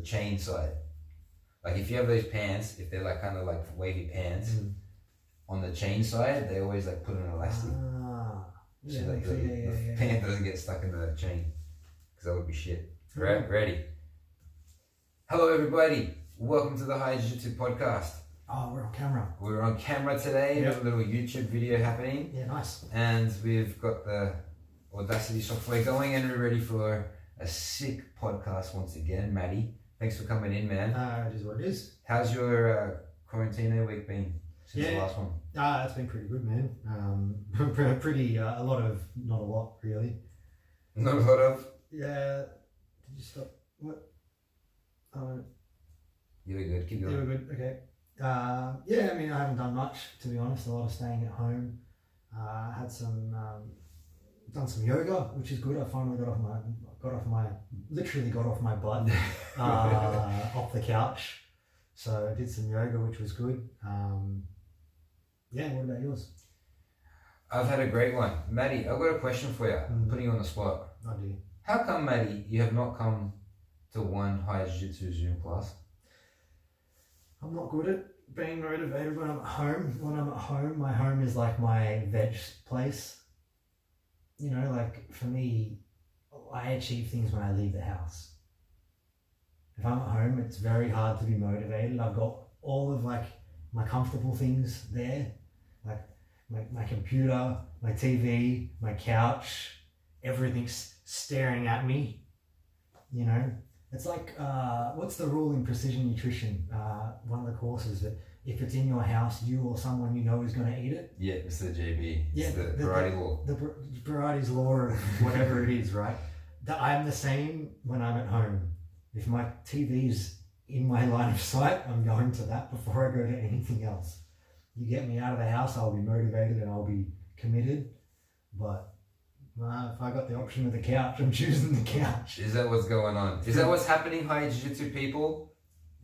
chain side. Like if you have those pants, if they're like kind of like wavy pants, on the chain side, they always like put an elastic. So like the pant doesn't get stuck in the chain, because that would be shit. Right? Ready? Hello everybody, welcome to the Higher Jiu Jitsu podcast. Oh, we're on camera. We're on camera today. Yep. There's a little YouTube video happening. Yeah, nice. And we've got the Audacity software going, and we're ready for a sick podcast once again. Matty, thanks for coming in, man. It is what it is. How's your quarantine week been since the last one? It's been pretty good, man. Pretty, not a lot really. Not a lot of? Yeah. Did you stop? What? You were good, keep going. You were good, okay. I mean, I haven't done much, to be honest. A lot of staying at home. Had some, done some yoga, which is good. I finally got off my butt, off the couch. So I did some yoga, which was good. What about yours? I've had a great one. Matty, I've got a question for you. I'm putting you on the spot. I do. How come, Matty, you have not come to one Higher Jiu Jitsu Zoom class? I'm not good at being motivated when I'm at home. When I'm at home, my home is like my veg place. You know, like for me, I achieve things when I leave the house. If I'm at home, it's very hard to be motivated. I've got all of like my comfortable things there, like my computer, my TV, my couch, everything's staring at me, you know? It's like, what's the rule in precision nutrition? One of the courses that if it's in your house, you or someone you know is going to eat it. Yeah, it's the JB. It's the variety law. The variety's law or whatever it is, right? I'm the same when I'm at home. If my TV's in my line of sight, I'm going to that before I go to anything else. You get me out of the house, I'll be motivated and I'll be committed. But if I got the option of the couch, I'm choosing the couch. Is that what's going on? Is that what's happening, Higher Jiu Jitsu people?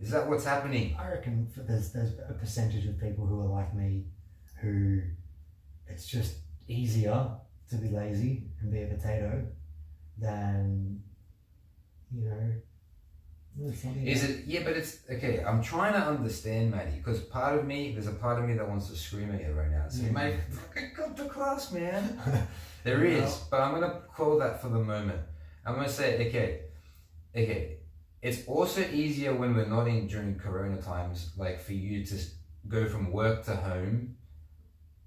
Is that what's happening? I reckon there's a percentage of people who are like me, who it's just easier to be lazy and be a potato than, you know. Is it? Yeah, but it's okay. I'm trying to understand, Matty, because there's a part of me that wants to scream at you right now. So, mate, fucking come to class, man. There is, but I'm gonna call that for the moment. I'm gonna say, okay. It's also easier when we're not during Corona times, like for you to go from work to home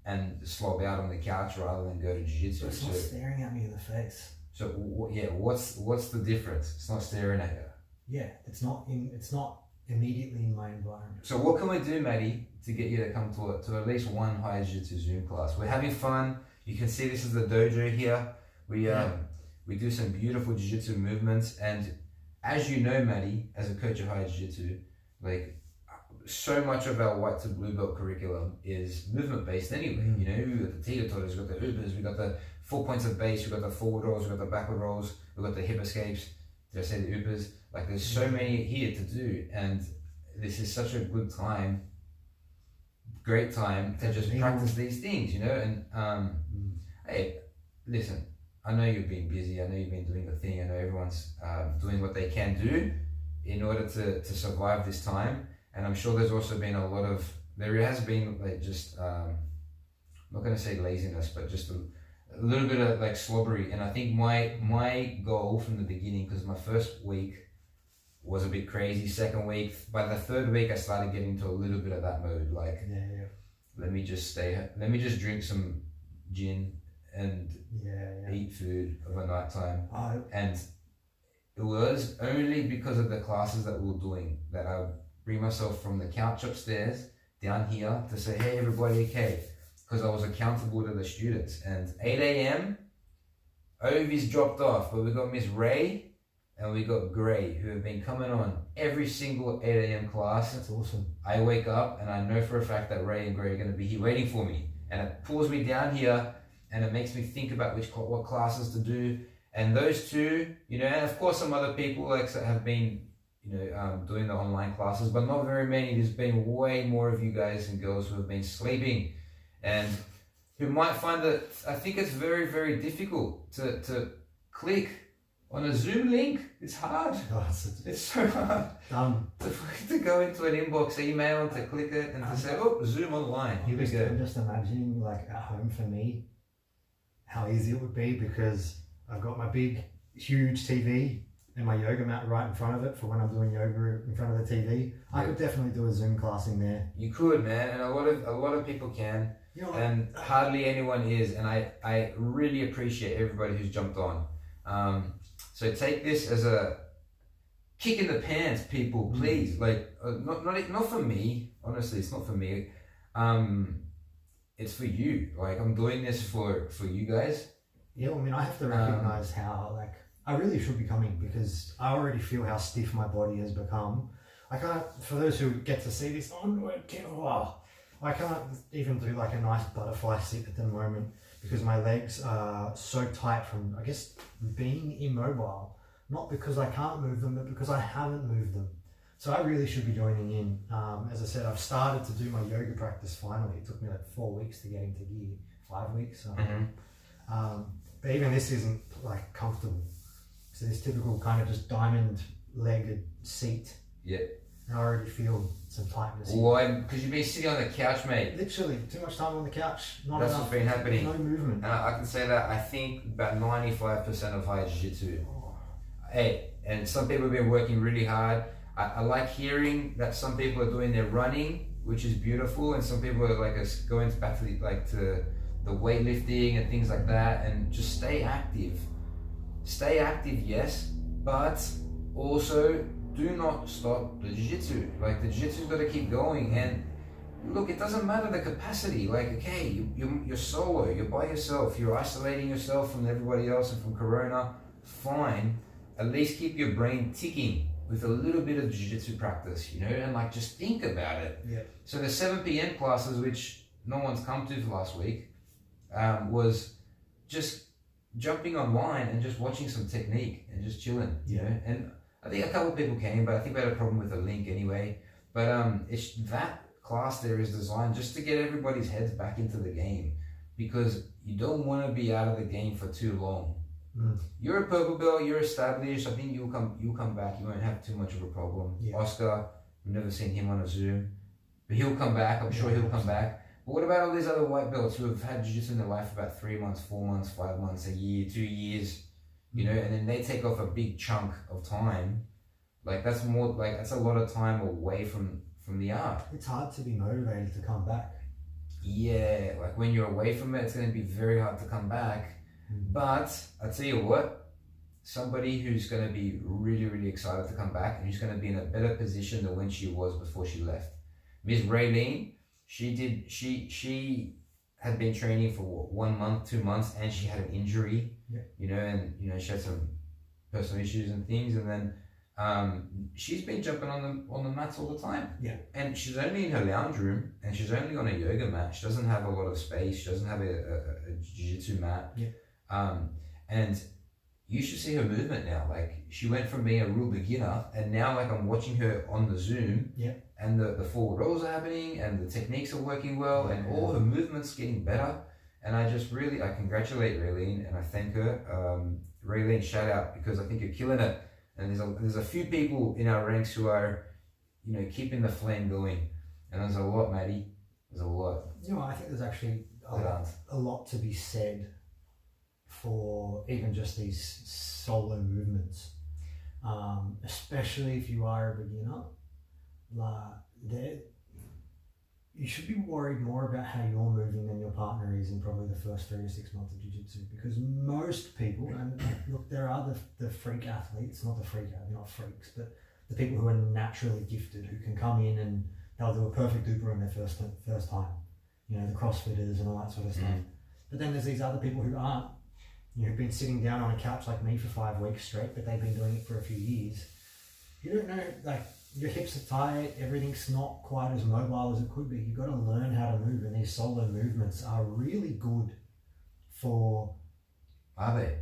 and slob out on the couch rather than go to jiu-jitsu. It's not staring at me in the face. So what's the difference? It's not staring at you. Yeah, it's not immediately in my environment. So what can we do, Matty, to get you to come to at least one Higher Jiu Jitsu Zoom class? We're having fun. You can see this is the dojo here. We do some beautiful Jiu Jitsu movements, and as you know, Matty, as a coach of Higher Jiu Jitsu, like so much of our white to blue belt curriculum is movement based anyway. You know, we've got the teeter-totters, we've got the ubers, we've got the 4 points of base, we've got the forward rolls, we've got the backward rolls, we've got the hip escapes. Did I say the ubers? Like there's so many here to do, and this is such a good time, great time to just practice these things, you know. And hey, listen, I know you've been busy, I know you've been doing the thing, I know everyone's doing what they can do in order to survive this time. And I'm sure there has been like just I'm not going to say laziness, but just a little bit of like slobbery. And I think my goal from the beginning, because my first week was a bit crazy, second week, by the third week I started getting into a little bit of that mode, like let me just drink some gin and eat food over night time. And it was only because of the classes that we were doing that I would bring myself from the couch upstairs down here to say, hey everybody, okay, because I was accountable to the students. And 8 a.m. Ovi's dropped off, but we got Miss Ray and we got Gray, who have been coming on every single 8 a.m. class. That's awesome. I wake up and I know for a fact that Ray and Gray are going to be here waiting for me, and it pulls me down here and it makes me think about what classes to do. And those two, you know, and of course some other people like have been, you know, doing the online classes, but not very many. There's been way more of you guys and girls who have been sleeping and who might find that I think it's very, very difficult to click On a Zoom link, it's hard. Oh, It's so hard to go into an inbox email and to click it and to say, oh, Zoom online. I'm just imagining, like, at home for me, how easy it would be, because I've got my big, huge TV and my yoga mat right in front of it for when I'm doing yoga in front of the TV. I could definitely do a Zoom class in there. You could, man, and a lot of people can, and hardly anyone is, and I really appreciate everybody who's jumped on. So take this as a kick in the pants, people, please. Like, not for me. Honestly, it's not for me. It's for you. Like, I'm doing this for you guys. Yeah, I mean, I have to recognize how, like, I really should be coming, because I already feel how stiff my body has become. I can't, for those who get to see this on I can't even do like a nice butterfly sit at the moment, because my legs are so tight from, I guess, being immobile. Not because I can't move them, but because I haven't moved them. So I really should be joining in. As I said, I've started to do my yoga practice finally. It took me like 4 weeks to get into gear, 5 weeks. But even this isn't like comfortable. So this typical kind of just diamond-legged seat. Yeah. And I already feel some tightness. Why? Because you've been sitting on the couch, mate. Literally, too much time on the couch. That's what's been happening. No movement. And I can say that I think about 95% of Higher Jiu Jitsu. Hey, and some people have been working really hard. I like hearing that some people are doing their running, which is beautiful, and some people are like going back to the weightlifting and things like that, and just stay active. Stay active, yes, but also do not stop the jiu-jitsu. Like, the jiu-jitsu's got to keep going. And look, it doesn't matter the capacity. Like, okay, you're solo, you're by yourself, you're isolating yourself from everybody else and from corona, fine. At least keep your brain ticking with a little bit of jiu-jitsu practice, you know, and like, just think about it. Yeah. So the 7 p.m. classes, which no one's come to for last week, was just jumping online and just watching some technique and just chilling, you know. And I think a couple of people came, but I think we had a problem with the link anyway. But it's that class there is designed just to get everybody's heads back into the game, because you don't want to be out of the game for too long. You're a purple belt, you're established. I think you'll come back. You won't have too much of a problem. Oscar, I've never seen him on a Zoom, but he'll come back. I'm sure he'll come back. But what about all these other white belts who have had jiu-jitsu in their life for about 3 months, 4 months, 5 months, a year, 2 years, you know, and then they take off a big chunk of time. Like, that's a lot of time away from the art. It's hard to be motivated to come back. Yeah, like when you're away from it, it's going to be very hard to come back. But I tell you what, somebody who's going to be really, really excited to come back, and who's going to be in a better position than when she was before she left. Ms. Raylene, she had been training for 1 month, 2 months, and she had an injury, you know, and, you know, she had some personal issues and things, and then she's been jumping on the mats all the time. And she's only in her lounge room, and she's only on a yoga mat. She doesn't have a lot of space. She doesn't have a jiu-jitsu mat. And you should see her movement now. Like, she went from being a real beginner, and now, like, I'm watching her on the Zoom, and the forward rolls are happening, and the techniques are working well, and all her movements getting better. And I congratulate Raylene, and I thank her. Raylene, shout out, because I think you're killing it. And there's a few people in our ranks who are, you know, keeping the flame going. And there's a lot, Matty. There's a lot. You know, I think there's actually a lot to be said for even just these solo movements. Especially if you are a beginner. You should be worried more about how you're moving than your partner is in probably the first 3 to 6 months of jiu-jitsu, because most people, and look, there are the freak athletes, not the freak, they're not freaks, but the people who are naturally gifted, who can come in and they'll do a perfect duper in their first time, you know, the CrossFitters and all that sort of stuff. But then there's these other people who aren't, you know, who've been sitting down on a couch like me for 5 weeks straight, but they've been doing it for a few years. You don't know, like, your hips are tight, everything's not quite as mobile as it could be. You've got to learn how to move, and these solo movements are really good for... Are they?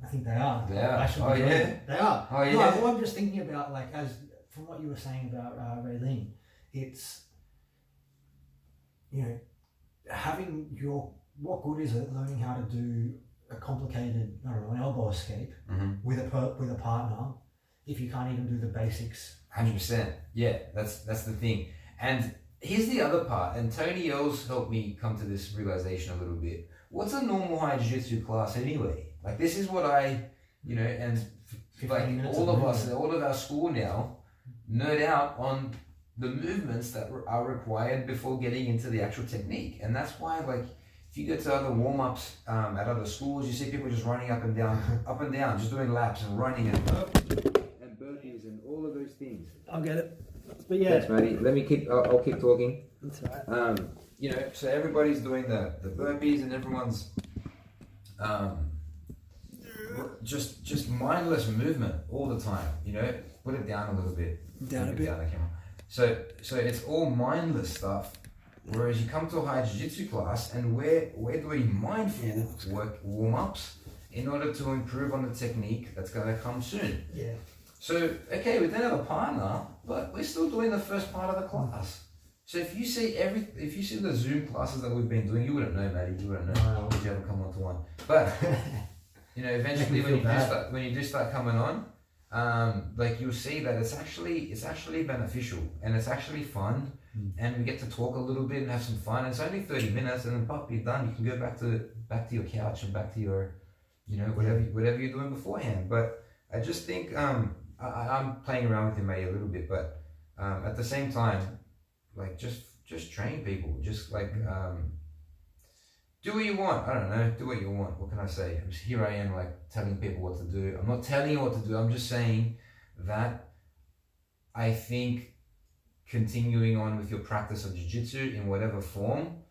I think they are. They are. Oh, yeah? They are. Oh, yeah. No, well, I'm just thinking about, like, as from what you were saying about Raylene, it's, you know, having what good is it learning how to do a complicated, I don't know, an elbow escape with a partner if you can't even do the basics? 100%. Yeah, that's the thing. And here's the other part, and Tony Yells helped me come to this realization a little bit. What's a normal high jiu-jitsu class anyway? Like, this is what I, you know, and like all of our school now nerd out on the movements that are required before getting into the actual technique. And that's why, like, if you go to other warm-ups at other schools, you see people just running up and down, just doing laps and running and burpees and all of those things. I'll get it. But yeah. Thanks, Matty. I'll keep talking. That's right. You know, so everybody's doing the burpees and everyone's just mindless movement all the time. You know, put it down a little bit. Down a bit. Down the camera. So it's all mindless stuff. Whereas you come to a higher jiu-jitsu class and we're doing mindful work warm-ups in order to improve on the technique that's going to come soon. Yeah. So, okay, we don't have a partner, but we're still doing the first part of the class. So if you see the Zoom classes that we've been doing, you wouldn't know, Matty, you wouldn't know because you haven't come on to one. But, you know, eventually when you do start coming on, like you'll see that it's actually beneficial and it's actually fun, and we get to talk a little bit and have some fun. It's only 30 minutes, and then pop, you're done. You can go back to your couch and back to your, you know, whatever you're doing beforehand. But I just think I'm playing around with you, mate, a little bit, but at the same time, like just train people. Just like do what you want. I don't know. Do what you want. What can I say? Here I am, like telling people what to do. I'm not telling you what to do. I'm just saying that I think continuing on with your practice of jiu-jitsu in whatever form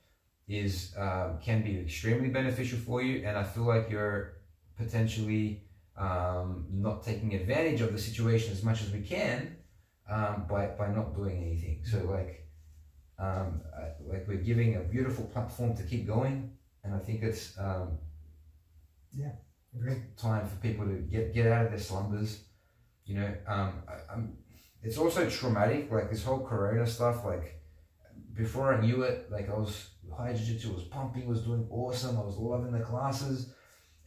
is can be extremely beneficial for you, and I feel like you're potentially not taking advantage of the situation as much as we can by not doing anything. So like we're giving a beautiful platform to keep going, and I think it's time for people to get out of their slumbers. You know, it's also traumatic, like this whole Corona stuff. Like before I knew it, like high jiu-jitsu was pumping, was doing awesome, I was loving the classes,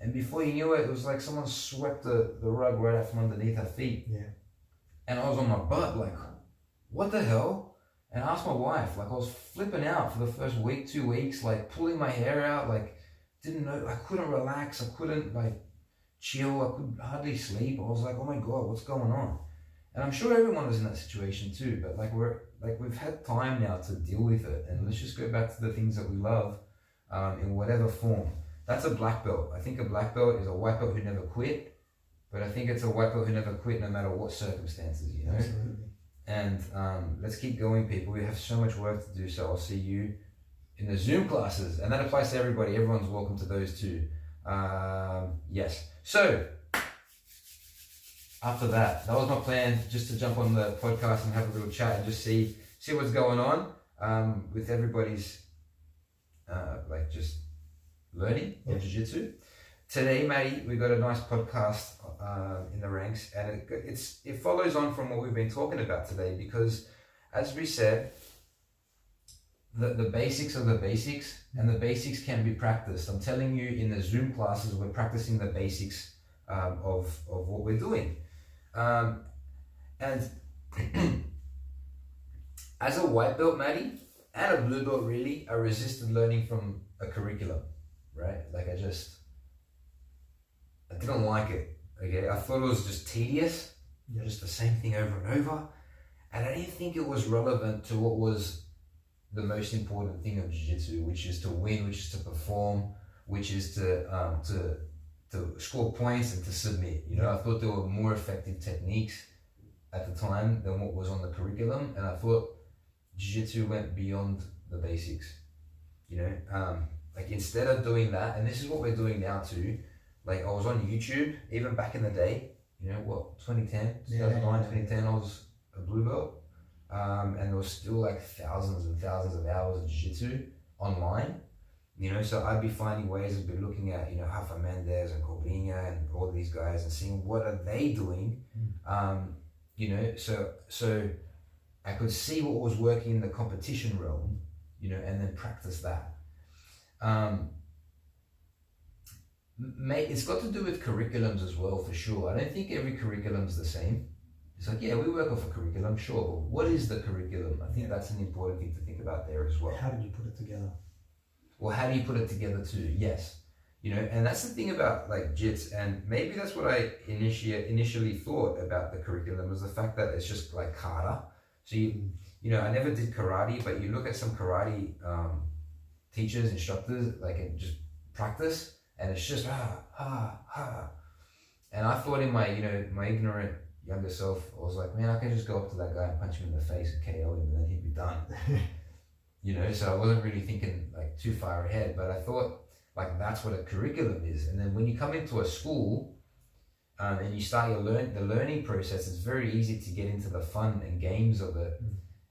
and before you knew it was like someone swept the rug right out from underneath our feet. Yeah. And I was on my butt, like, what the hell? And I asked my wife, like I was flipping out for the first week, 2 weeks, like pulling my hair out, like didn't know, I couldn't relax, I couldn't like chill, I could hardly sleep. I was like, oh my God, what's going on? And I'm sure everyone was in that situation too, but we've had time now to deal with it, and let's just go back to the things that we love in whatever form. That's a black belt. I think a black belt is a white belt who never quit, but I think it's a white belt who never quit no matter what circumstances, you know? Absolutely. And let's keep going, people. We have so much work to do, so I'll see you in the Zoom classes, and that applies to everybody. Everyone's welcome to those too. Yes. So, after that was my plan, just to jump on the podcast and have a little chat and just see what's going on with everybody's like just learning of jiu-jitsu. Today, Matty, we got a nice podcast in the ranks, and it follows on from what we've been talking about today, because as we said, the basics are the basics, and the basics can be practiced. I'm telling you, in the Zoom classes, we're practicing the basics of what we're doing. And as a white belt, Matty, and a blue belt, really, I resisted learning from a curriculum, right? Like I didn't like it, okay? I thought it was just tedious, just the same thing over and over, and I didn't think it was relevant to what was the most important thing of jiu-jitsu, which is to win, which is to perform, which is to score points and to submit. You know, I thought there were more effective techniques at the time than what was on the curriculum, and I thought jiu-jitsu went beyond the basics. You know, like instead of doing that, and this is what we're doing now too. Like I was on YouTube, even back in the day, you know what, 2010, 2009, 2010, I was a blue belt, and there was still like thousands and thousands of hours of jiu-jitsu online. You know, so I'd be finding ways, I'd be looking at, you know, Rafa Mendes and Cobrinha and all these guys and seeing what are they doing. You know, so I could see what was working in the competition realm, you know, and then practice that. Mate, it's got to do with curriculums as well, for sure. I don't think every curriculum's the same. It's like, yeah, we work off a curriculum, sure, but what is the curriculum? I think that's an important thing to think about there as well. How did you put it together? Well, how do you put it together too? Yes. And that's the thing about like jits, and maybe that's what I initially thought about the curriculum, was the fact that it's just like kata. So I never did karate, but you look at some karate teachers, instructors, like in just practice, and it's just and I thought in my my ignorant younger self, I was like, man, I can just go up to that guy and punch him in the face and KO him, and then he'd be done. So I wasn't really thinking like too far ahead, but I thought like that's what a curriculum is. And then when you come into a school and you start the learning process, it's very easy to get into the fun and games of it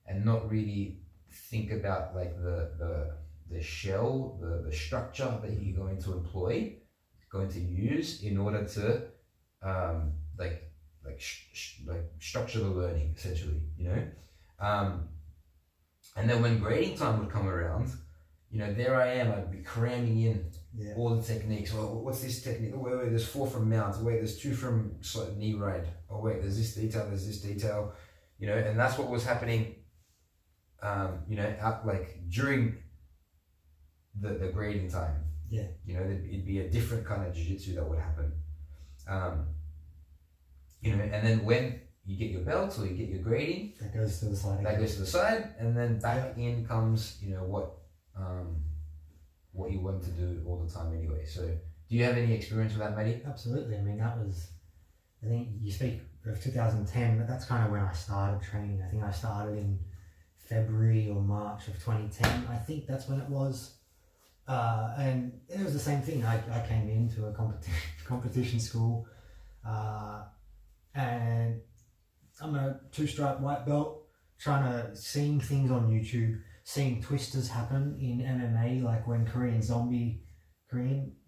and not really think about like the shell, the structure that you're going to employ, going to use in order to structure the learning, essentially, and then when grading time would come around, there I am, I'd be cramming in all the techniques. Oh, what's this technique? Oh, wait, there's 4 from mount. Wait, there's 2 from knee ride. Oh, wait, there's this detail, and that's what was happening, out like during the grading time. Yeah. It'd be a different kind of jiu-jitsu that would happen. And then when you get your belt or you get your grading, that goes to the side. That goes to the side, and then back in comes, what you want to do all the time anyway. So, do you have any experience with that, Matty? Absolutely. I mean, that was, I think you speak of 2010, but that's kind of when I started training. I think I started in February or March of 2010. I think that's when it was. And it was the same thing. I came into a competition school, and I'm a 2-stripe white belt, seeing things on YouTube, seeing twisters happen in MMA, like when Korean Zombie,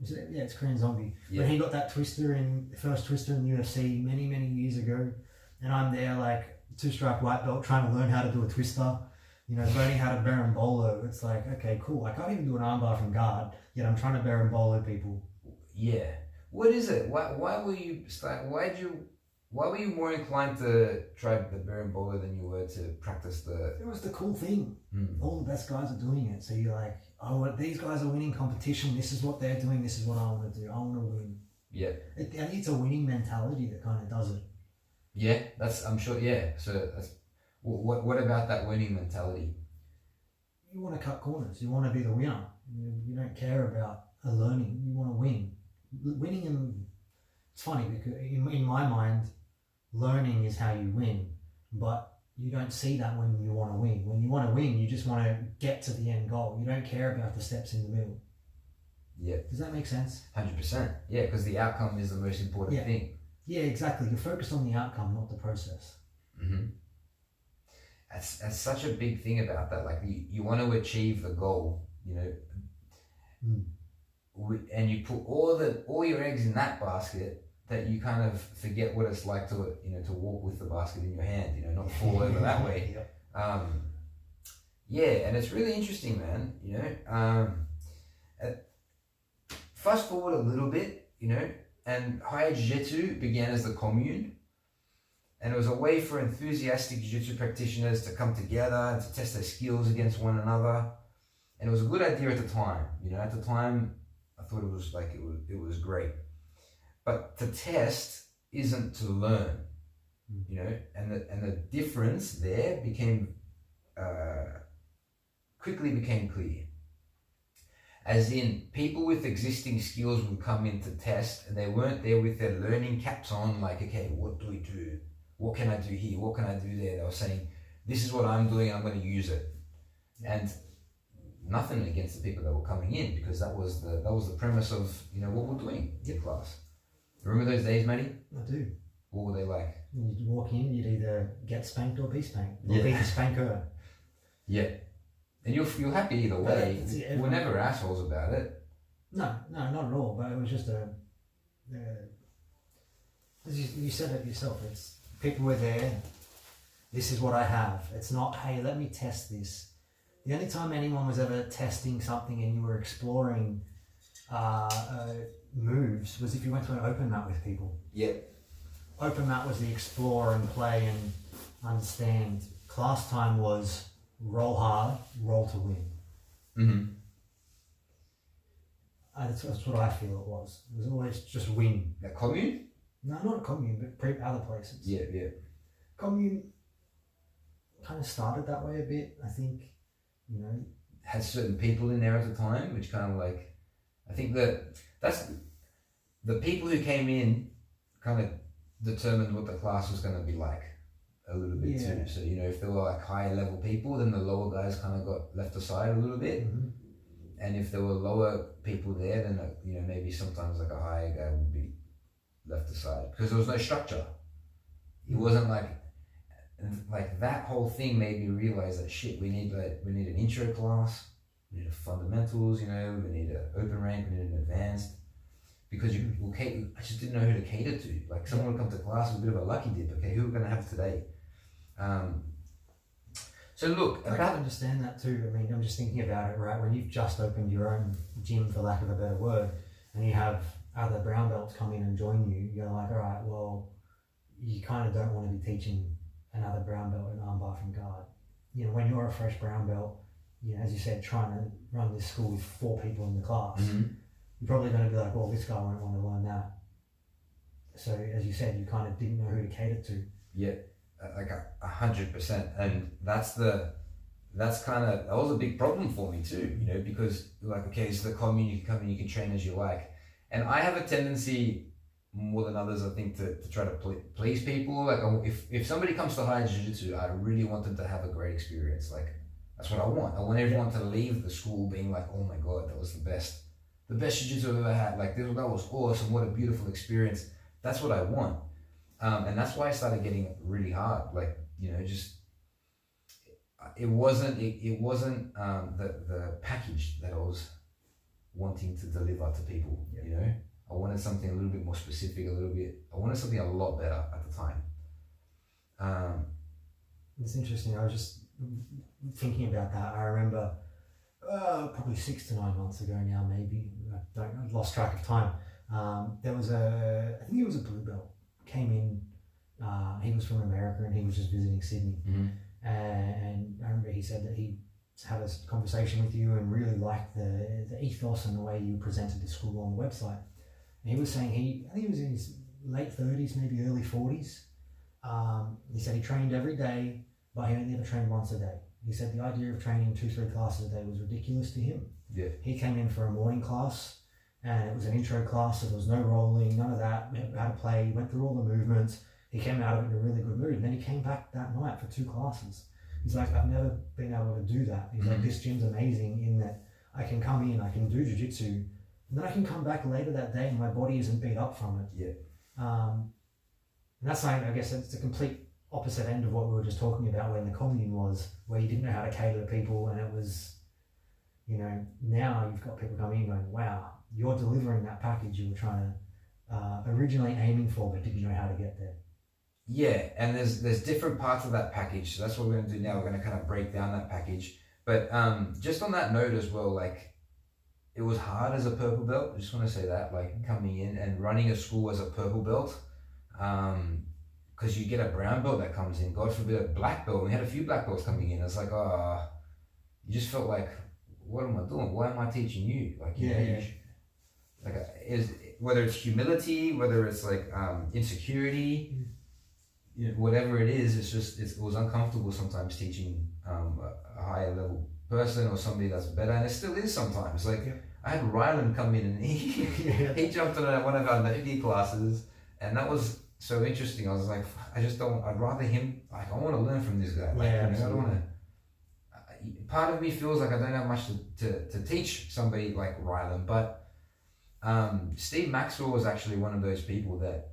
it's Korean Zombie. Yeah. When he got that first twister in UFC many years ago, and I'm there like 2-stripe white belt trying to learn how to do a twister, learning how to berimbolo. It's like, okay, cool. I can't even do an armbar from guard, yet I'm trying to berimbolo people. Yeah. What is it? Why were you Why were you more inclined to try the berimbolo than you were to practice the... It was the cool thing. All the best guys are doing it. So you're like, oh, these guys are winning competition. This is what they're doing. This is what I want to do. I want to win. Yeah. I think it's a winning mentality that kind of does it. Yeah, I'm sure, yeah. So what about that winning mentality? You want to cut corners. You want to be the winner. You don't care about a learning. You want to win. Winning, and it's funny because in my mind, learning is how you win, but you don't see that when you want to win. When you want to win, you just want to get to the end goal. You don't care about the steps in the middle. Yeah. Does that make sense? 100%. Yeah, because the outcome is the most important thing. Yeah, exactly. You're focused on the outcome, not the process. Mm-hmm. That's such a big thing about that. Like you want to achieve the goal, and you put all your eggs in that basket, that you kind of forget what it's like to walk with the basket in your hand, not fall over that way. Yep. And it's really interesting, man. Fast forward a little bit, and Higher Jiu Jitsu began as the Commune, and it was a way for enthusiastic jiu-jitsu practitioners to come together and to test their skills against one another. And it was a good idea at the time. At the time, I thought it was great. But to test isn't to learn, and the difference there quickly became clear. As in, people with existing skills would come in to test, and they weren't there with their learning caps on, like, okay, what do we do? What can I do here? What can I do there? They were saying, this is what I'm doing, I'm going to use it. And nothing against the people that were coming in, because that was the premise of what we're doing in class. Remember those days, Matty? I do. What were they like? You'd walk in, you'd either get spanked or be spanked, or be the spanker. Yeah. And you're happy either way. We're never assholes about it. No, not at all. But it was just you said it yourself. It's people were there. This is what I have. It's not, hey, let me test this. The only time anyone was ever testing something and you were exploring moves was if you went to an open mat with people. Yep. Open mat was the explore and play and understand. Class time was roll hard, roll to win. Mm-hmm. That's what I feel it was. It was always just win. The commune? No, not a commune, but other places. Yeah, yeah. Commune kind of started that way a bit, I think, Had certain people in there at the time, which kind of like, I think that's the people who came in kind of determined what the class was going to be like a little bit too. So, if there were like higher level people, then the lower guys kind of got left aside a little bit. Mm-hmm. And if there were lower people there, then maybe sometimes like a higher guy would be left aside because there was no structure. It wasn't like that whole thing made me realize that shit. We need an intro class, we need a fundamentals, we need an open rank, we need an advanced. Because I just didn't know who to cater to. Like someone would come to class with a bit of a lucky dip. Okay, who are we gonna have today? So look, I can understand that too. I mean, I'm just thinking about it, right? When you've just opened your own gym, for lack of a better word, and you have other brown belts come in and join you, you're like, all right, well, you kind of don't want to be teaching another brown belt an armbar from guard. When you're a fresh brown belt, as you said, trying to run this school with 4 people in the class, you're probably going to be like, well, this guy won't want to learn that. So, as you said, you kind of didn't know who to cater to. Yeah. Like 100%, and that was a big problem for me too, because like, okay, so the commune, you can come in, you can train as you like, and I have a tendency more than others, I think, to try to please people. Like if somebody comes to Higher Jiu Jitsu, I really want them to have a great experience. Like that's what I want. I want everyone to leave the school being like, oh my god, that was the best Jiu Jitsu I've ever had. Like that was awesome. What a beautiful experience. That's what I want. And that's why I started getting really hard. Like, it wasn't the package that I was wanting to deliver to people. I wanted something a little bit more specific, I wanted something a lot better at the time. It's interesting. I was just thinking about that. I remember probably 6 to 9 months ago now, maybe. I've lost track of time. There was I think he was a blue belt. Came in, he was from America and he was just visiting Sydney. Mm-hmm. And I remember he said that he had a conversation with you and really liked the ethos and the way you presented the school on the website. And he was saying I think he was in his late 30s, maybe early 40s. He said he trained every day, but he only ever trained once a day. He said the idea of training 2-3 classes a day was ridiculous to him. Yeah. He came in for a morning class, and it was an intro class, so there was no rolling, none of that. How to play, went through all the movements. He came out of it in a really good mood. And then he came back that night for 2 classes. He's like, I've never been able to do that. He's like, this gym's amazing in that I can come in, I can do jiu-jitsu, and then I can come back later that day and my body isn't beat up from it. Yeah. And that's like, I guess it's the complete opposite end of what we were just talking about when the commune was, where you didn't know how to cater to people, and it was, now you've got people coming in going, wow, you're delivering that package you were trying to originally aiming for, but didn't know how to get there. Yeah, and there's different parts of that package. So that's what we're going to do now. We're going to kind of break down that package. But just on that note as well, like it was hard as a purple belt. I just want to say that, like coming in and running a school as a purple belt, because you get a brown belt that comes in. God forbid a black belt. We had a few black belts coming in. It's like, you just felt like, what am I doing? Why am I teaching you? Like, whether it's humility, whether it's like insecurity, whatever it is, it was uncomfortable sometimes teaching a higher level person or somebody that's better, and it still is sometimes. Like I had Ryland come in and he jumped on one of our Navy classes, and that was so interesting. I was like, I'd rather him, like I want to learn from this guy. Like, I don't want to. Part of me feels like I don't have much to teach somebody like Ryland, but Steve Maxwell was actually one of those people that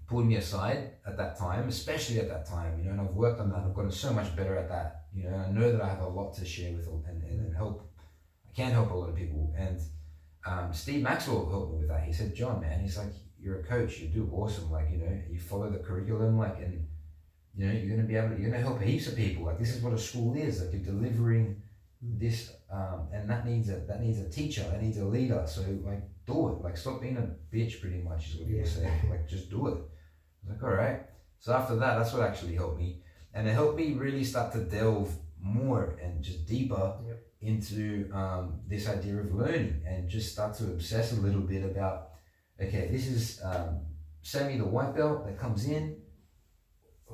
pulled me aside at that time, especially at that time, and I've worked on that. I've gotten so much better at that, and I know that I have a lot to share with and help. I can help a lot of people, and Steve Maxwell helped me with that. He said, John, man, he's like, you're a coach, you do awesome, like, you follow the curriculum, like, and you're going to help heaps of people. Like, this is what a school is, like, you're delivering this, and that needs a teacher, that needs a leader. So like, do it. Like, stop being a bitch. Pretty much is what you were saying. Like, just do it. I was like, all right. So after that, that's what actually helped me, and it helped me really start to delve more and just deeper into this idea of learning, and just start to obsess a little bit about, okay, this is Sammy the white belt that comes in.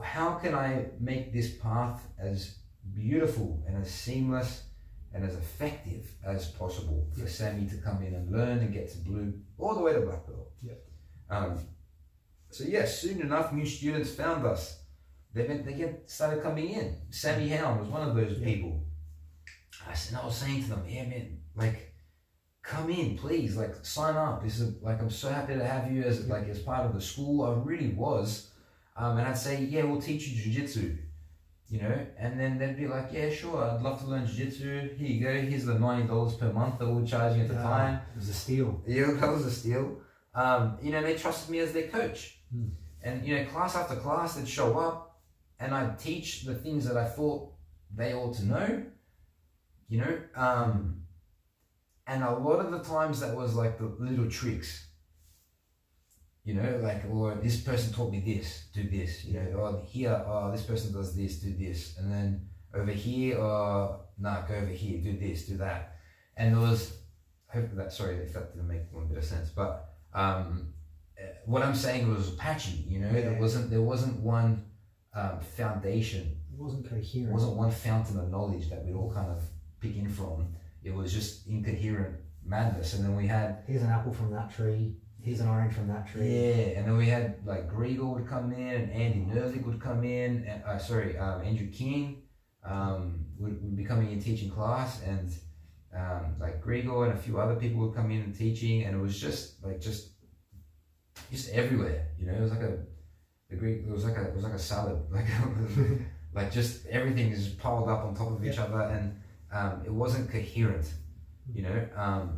How can I make this path as beautiful and as seamless and as effective as possible for Sammy to come in and learn and get to blue all the way to black belt? So soon enough, new students found us. They started coming in. Sammy Hound was one of those people. I was saying to them, yeah, man, like, come in, please, like, sign up. This is like, I'm so happy to have you as part of the school. I really was. And I'd say, yeah, we'll teach you jiu-jitsu, you know, and then they'd be like, yeah, sure, I'd love to learn jiu-jitsu. Here you go. Here's the $90 per month that we were charging at the time. It was a steal. Yeah, that was a steal. You know, they trusted me as their coach. And, you know, class after class, they'd show up and I'd teach the things that I thought they ought to know, you know, and a lot of the times that was like the little tricks. You know, like, or this person taught me this, do this, you know, or here, this person does this, do this. And then over here, go over here, do this, do that. And there was, sorry if that didn't make one bit of sense, but what I'm saying was patchy, you know, there wasn't one foundation. It wasn't coherent. It wasn't one fountain of knowledge that we'd all kind of pick in from. It was just incoherent madness. And then we had, here's an apple from that tree. Here's an orange from that tree. Yeah, and then we had like Grigor would come in, and Andy Nerlig would come in, and Andrew King would be coming in teaching class, and like Grigor and a few other people would come in and teaching, and it was just everywhere, you know. It was like a salad, like just everything is piled up on top of each other, and it wasn't coherent, you know.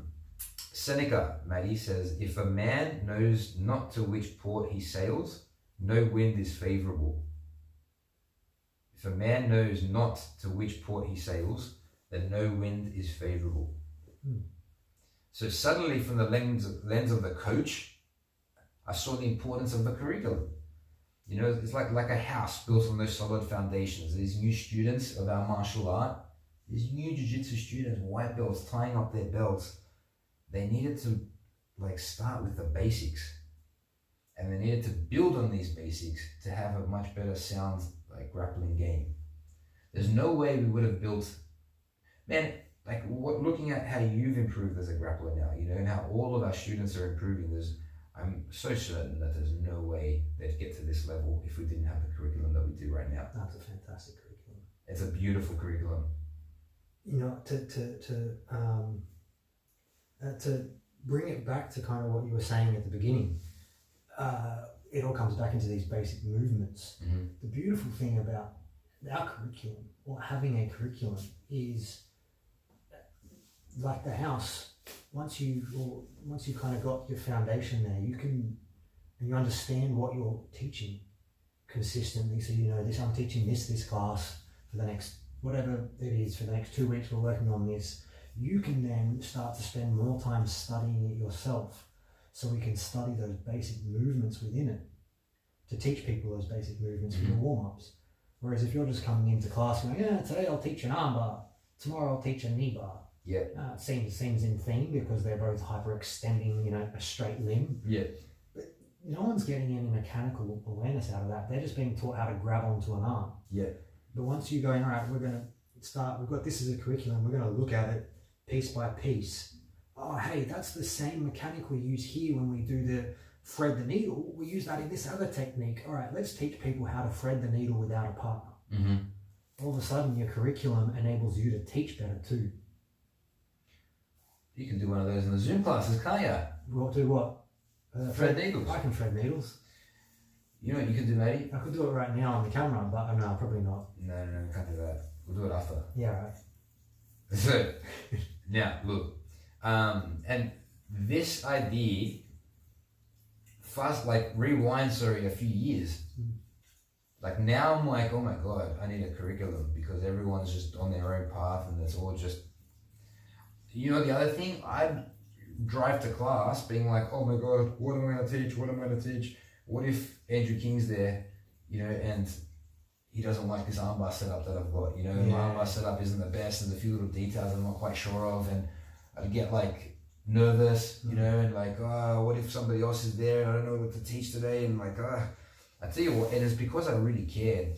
Seneca, Matty, says, if a man knows not to which port he sails, no wind is favourable. If a man knows not to which port he sails, then no wind is favourable. So suddenly, from the lens of the coach, I saw the importance of the curriculum. You know, it's like a house built on those solid foundations. These new students of our martial art, these new jiu-jitsu students, white belts, tying up their belts, they needed to like start with the basics, and they needed to build on these basics to have a much better sound like grappling game. There's no way we would have built, man, like looking at how you've improved as a grappler now, you know, and how all of our students are improving, I'm so certain that there's no way they'd get to this level if we didn't have the curriculum that we do right now. That's a fantastic curriculum. It's a beautiful curriculum. You know, to bring it back to kind of what you were saying at the beginning, it all comes back into these basic movements. The beautiful thing about our curriculum, or having a curriculum, is like the house. Once you kind of got your foundation there, and you understand what you're teaching consistently. So you know, I'm teaching this class for the next, whatever it is, for the next 2 weeks we're working on this. You can then start to spend more time studying it yourself, so we can study those basic movements within it, to teach people those basic movements in the warm-ups. Whereas if you're just coming into class going, yeah, today I'll teach an arm bar, tomorrow I'll teach a knee bar. Yeah. It seems in theme because they're both hyperextending, you know, a straight limb. Yeah. But no one's getting any mechanical awareness out of that. They're just being taught how to grab onto an arm. Yeah. But once you go, all right, we're going to start, we've got this as a curriculum, we're going to look at it piece by piece. Oh, hey, that's the same mechanic we use here when we do the thread the needle. We use that in this other technique. All right, let's teach people how to thread the needle without a partner. All of a sudden, your curriculum enables you to teach better too. You can do one of those in the Zoom classes, can't you? We'll do what? Thread needles. I can thread needles. You know what you can do, Matty? I could do it right now on the camera, but no, probably not. No, we can't do that. We'll do it after. Yeah, right. So, now, look. And this idea, rewind, a few years. Like now I'm like, oh my God, I need a curriculum because everyone's just on their own path and it's all just, the other thing, I'd drive to class being like, oh my God, what am I going to teach? What am I going to teach? What if Andrew King's there, and he doesn't like this armbar setup that I've got, my armbar setup isn't the best and a few little details I'm not quite sure of, and I'd get like nervous, and like, oh, what if somebody else is there and I don't know what to teach today, and like, I tell you what, and it's because I really cared.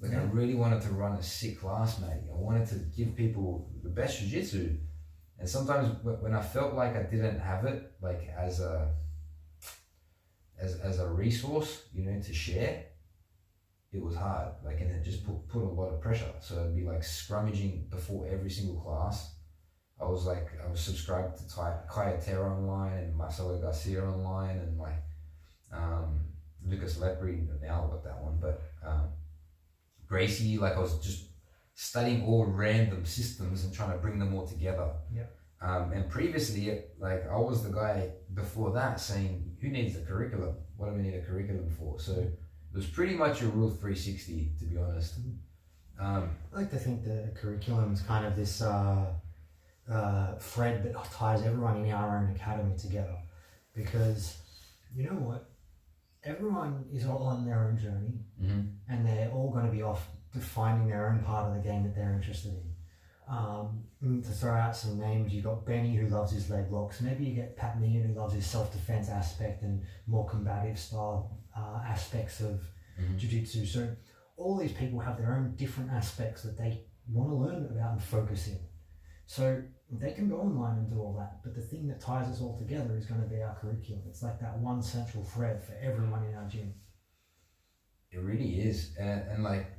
Like I really wanted to run a sick class, Matty. I wanted to give people the best jiu-jitsu. And sometimes when I felt like I didn't have it, like as a resource, to share, it was hard. Like, and it just put a lot of pressure. So I'd be like scrummaging before every single class. I was subscribed to Kayatera online and Marcelo Garcia online and like Lucas Lepri. Now I got that one, but Gracie. Like I was just studying all random systems and trying to bring them all together. Yeah. And previously, like I was the guy before that saying, who needs a curriculum? What do we need a curriculum for? So it was pretty much a rule 360, to be honest. I like to think the curriculum is kind of this thread that ties everyone in our own academy together. Because you know what? Everyone is all on their own journey, and they're all going to be off finding their own part of the game that they're interested in. To throw out some names, you got Benny who loves his leg locks. Maybe you get Pat Meehan who loves his self-defense aspect and more combative style aspects of jiu-jitsu. So all these people have their own different aspects that they want to learn about and focus in. So they can go online and do all that, but the thing that ties us all together is going to be our curriculum. It's like that one central thread for everyone in our gym. It really is, and like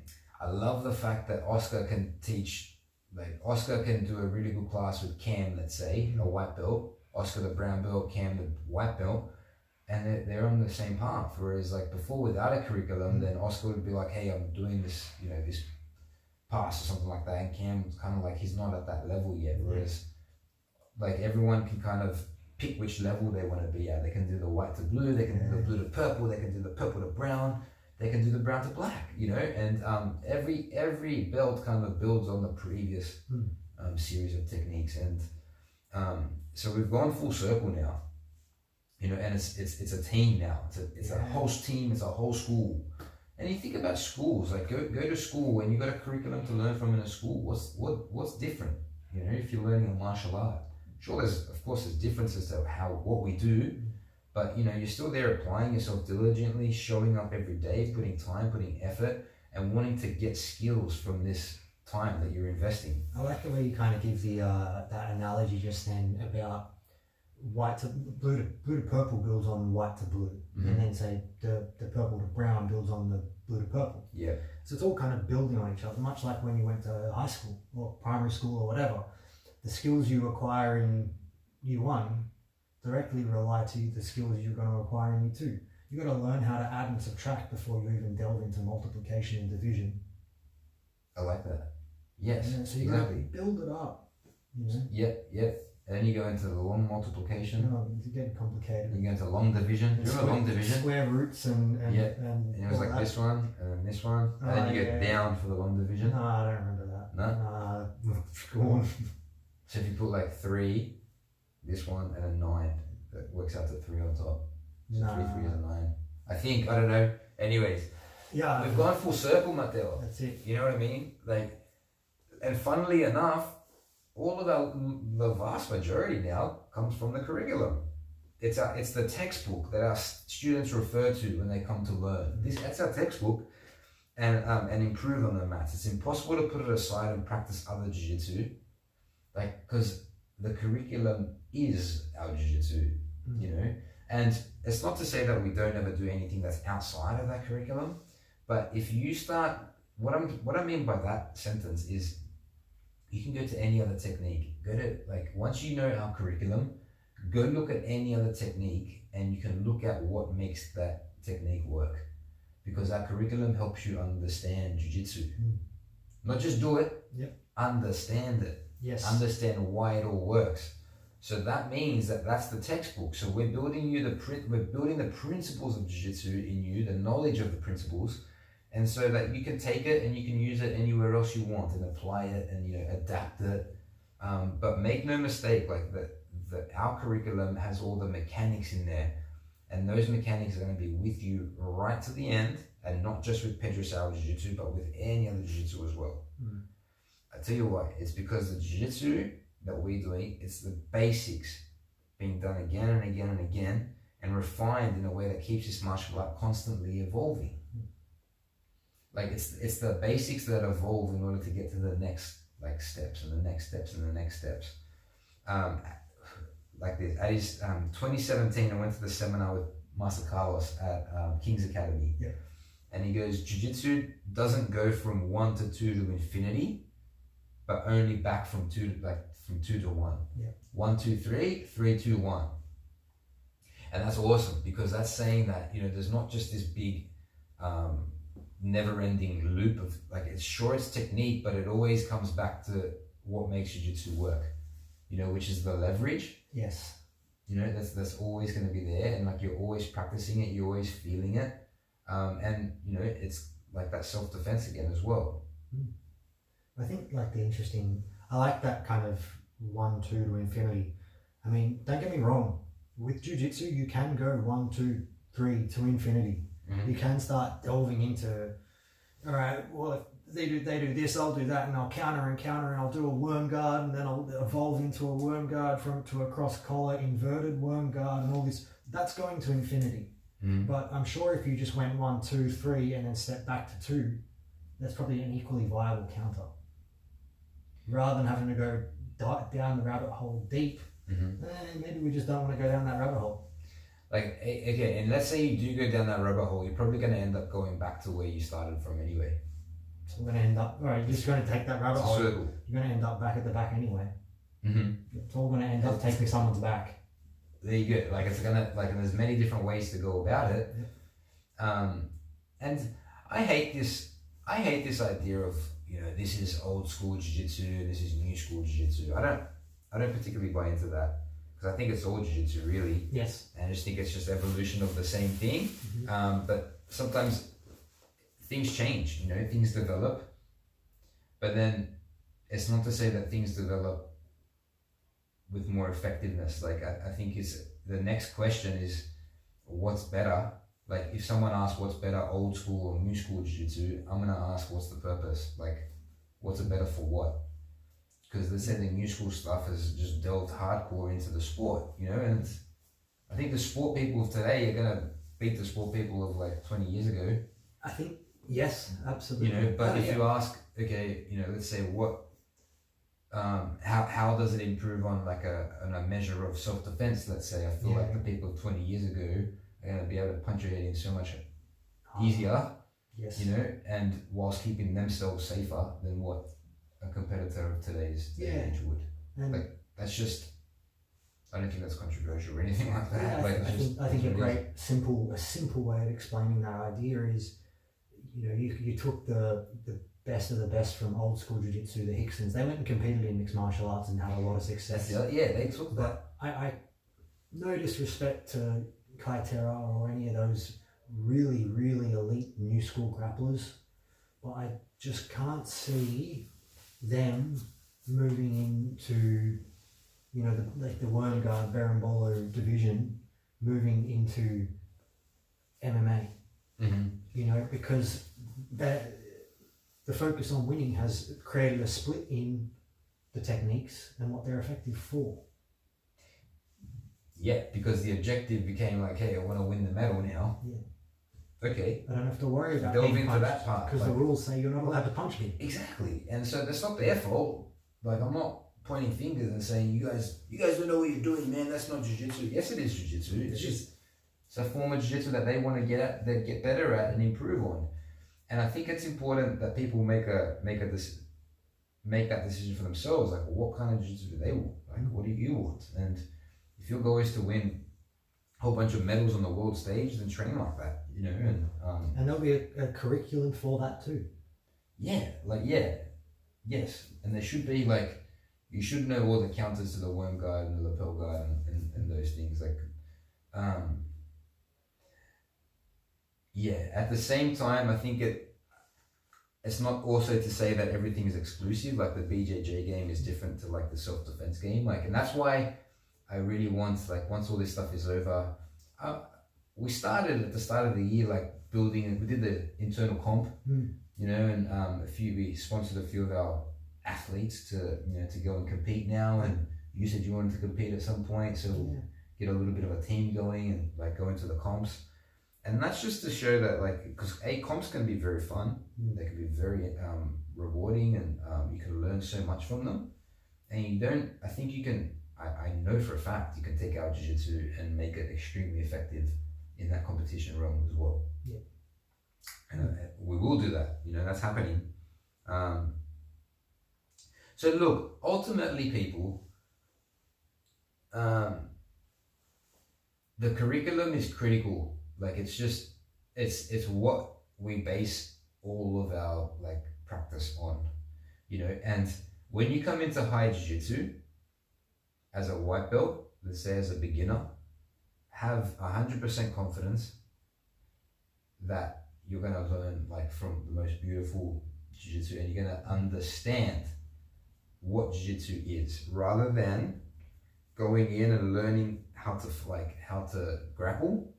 I love the fact that Oscar can teach. Like Oscar can do a really good class with Cam, let's say, a white belt. Oscar the brown belt, Cam the white belt, and they're on the same path. Whereas like before, without a curriculum, then Oscar would be like, hey, I'm doing this, this pass or something like that, and Cam's kind of like he's not at that level yet. Whereas like everyone can kind of pick which level they want to be at. They can do the white to blue, they can do the blue to purple, they can do the purple to brown. They can do the brown to black, and every belt kind of builds on the previous series of techniques, and so we've gone full circle now, and it's a team now. It's a whole team. It's a whole school. And you think about schools, like go to school and you got a curriculum to learn from in a school. What's different? If you're learning a martial art, sure, there's differences to what we do. But you're still there applying yourself diligently, showing up every day, putting time, putting effort, and wanting to get skills from this time that you're investing. I like the way you kind of give the that analogy just then about white to blue to purple builds on white to blue, and then say the purple to brown builds on the blue to purple. Yeah. So it's all kind of building on each other, much like when you went to high school or primary school or whatever. The skills you acquire in year one directly rely to the skills you're going to acquire in year two. You've got to learn how to add and subtract before you even delve into multiplication and division. I like that. Yes, So you got to build it up. Yep. And then you go into the long multiplication. It's getting complicated. You go into long division. Remember long division? Square roots and and it was like this one and then this one. And then you go down for the long division. No, I don't remember that. No? Go on. So if you put like 3, this one, and a 9, that works out to 3 on top. So 3 is a 9. I think, I don't know. Anyways, we've gone full circle, Matteo. That's it. You know what I mean? Like, and funnily enough, all of the vast majority now comes from the curriculum. It's the textbook that our students refer to when they come to learn. That's our textbook, and improve on the mats. It's impossible to put it aside and practice other jiu-jitsu, like, because the curriculum is our jiu-jitsu, and it's not to say that we don't ever do anything that's outside of that curriculum, but if you start, what I mean by that sentence is, you can go to any other technique. Once you know our curriculum, go look at any other technique and you can look at what makes that technique work. Because our curriculum helps you understand jiu-jitsu. Not just do it, understand it. Yes. Understand why it all works. So that means that's the textbook. So we're building the principles of jiu-jitsu in you, the knowledge of the principles, And so that you can take it and you can use it anywhere else you want and apply it and, you know, adapt it. But make no mistake, like our curriculum has all the mechanics in there, and those mechanics are going to be with you right to the end, and not just with Pedro Sauer Jiu-Jitsu, but with any other Jiu-Jitsu as well. I tell you why, it's because the Jiu-Jitsu that we're doing, it's the basics being done again and again and again, and refined in a way that keeps this martial art constantly evolving. Like it's the basics that evolve in order to get to the next like steps and the next steps and the next steps. Like this, at his 2017, I went to the seminar with Master Carlos at King's Academy. Yeah. And he goes, Jiu-Jitsu doesn't go from 1 to 2 to infinity, but only back from 2 to 1. Yeah. 1, 2, 3, 3, 2, 1. And that's awesome, because that's saying that, you know, there's not just this big never-ending loop of, like, it's sure it's technique, but it always comes back to what makes Jiu-Jitsu work, you know, which is the leverage. Yes. You know, that's always going to be there, and like you're always practicing it, you're always feeling it, and you know, it's like that self-defense again as well. I think like I like that kind of 1, 2 to infinity. I mean, don't get me wrong, with Jiu-Jitsu you can go 1, 2, 3 to infinity. You can start delving into, all right, well, if they do this, I'll do that, and I'll counter and I'll do a worm guard, and then I'll evolve into a worm guard to a cross collar inverted worm guard and all this. That's going to infinity. But I'm sure if you just went 1, 2, 3 and then step back to 2, that's probably an equally viable counter. Rather than having to go down the rabbit hole deep, maybe we just don't want to go down that rabbit hole. Like, okay, and let's say you do go down that rabbit hole, you're probably going to end up going back to where you started from anyway. So we're going to end up, all right, you're just going to take that rabbit hole. Circle. You're going to end up back at the back anyway. It's all going to end up taking someone's back. There you go. Like, it's going to, like, and there's many different ways to go about it. And I hate this idea of, you know, this is old school jiu-jitsu, this is new school jiu-jitsu. I don't particularly buy into that, because I think it's all jiu-jitsu really. Yes. And I just think it's just evolution of the same thing. But sometimes things change, you know, things develop, but then it's not to say that things develop with more effectiveness. Like, I think it's the next question is what's better. Like, if someone asks what's better, old school or new school jiu-jitsu, I'm gonna ask what's the purpose. Like, what's it better for what? Because they say the new school stuff has just delved hardcore into the sport, you know, and I think the sport people of today are gonna beat the sport people of like 20 years ago. I think, yes, absolutely. You know, but if you ask, okay, you know, let's say what, how does it improve on like a measure of self-defense? Let's say, I feel like the people of 20 years ago are going to be able to punch your head in so much easier, yes, you know, and whilst keeping themselves safer than what a competitor of today's age would. And like, that's just, I don't think that's controversial or anything like that. I think a simple way of explaining that idea is, you know, you took the best of the best from old school jiu-jitsu, the Hicksons. They went and competed in mixed martial arts and had a lot of success. They took that. I no disrespect to Kaitera or any of those really, really elite new school grapplers, but I just can't see them moving into, you know, the worm guard Berimbolo division, moving into MMA. You know, because the focus on winning has created a split in the techniques and what they're effective for. Yeah, because the objective became like, hey, I want to win the medal now. Yeah. Okay. I don't have to worry about delve into that part. Because the rules say you're not allowed to punch me. Exactly. And so that's not their fault. Like, I'm not pointing fingers and saying, you guys don't know what you're doing, man. That's not jiu-jitsu. Yes, it is jiu-jitsu. It's a form of jiu-jitsu that they want to get better at and improve on. And I think it's important that people make that decision for themselves. Like, what kind of jiu-jitsu do they want? Like, what do you want? And if your goal is to win a whole bunch of medals on the world stage, then train like that, you know. And there'll be a curriculum for that too. Yes. And there should be, like, you should know all the counters to the worm guard and the lapel guard and those things. Like, at the same time, I think it's not also to say that everything is exclusive. Like the BJJ game is different to like the self-defense game. Like, and that's why I really want, like, once all this stuff is over, we started at the start of the year, like building, we did the internal comp, you know, and we sponsored a few of our athletes to, you know, to go and compete now. And you said you wanted to compete at some point, so we'll get a little bit of a team going and like go into the comps. And that's just to show that, like, because comps can be very fun, they can be very rewarding, and you can learn so much from them. And you don't, I think you can, I know for a fact you can take our jiu-jitsu and make it extremely effective in that competition realm as well. Yeah. And we will do that, you know, that's happening. So look, ultimately people, the curriculum is critical. Like, it's just, it's what we base all of our like practice on, you know. And when you come into Higher Jiu Jitsu as a white belt, let's say as a beginner, have 100% confidence that you're going to learn like from the most beautiful Jiu Jitsu, and you're going to understand what Jiu Jitsu is, rather than going in and learning how to grapple.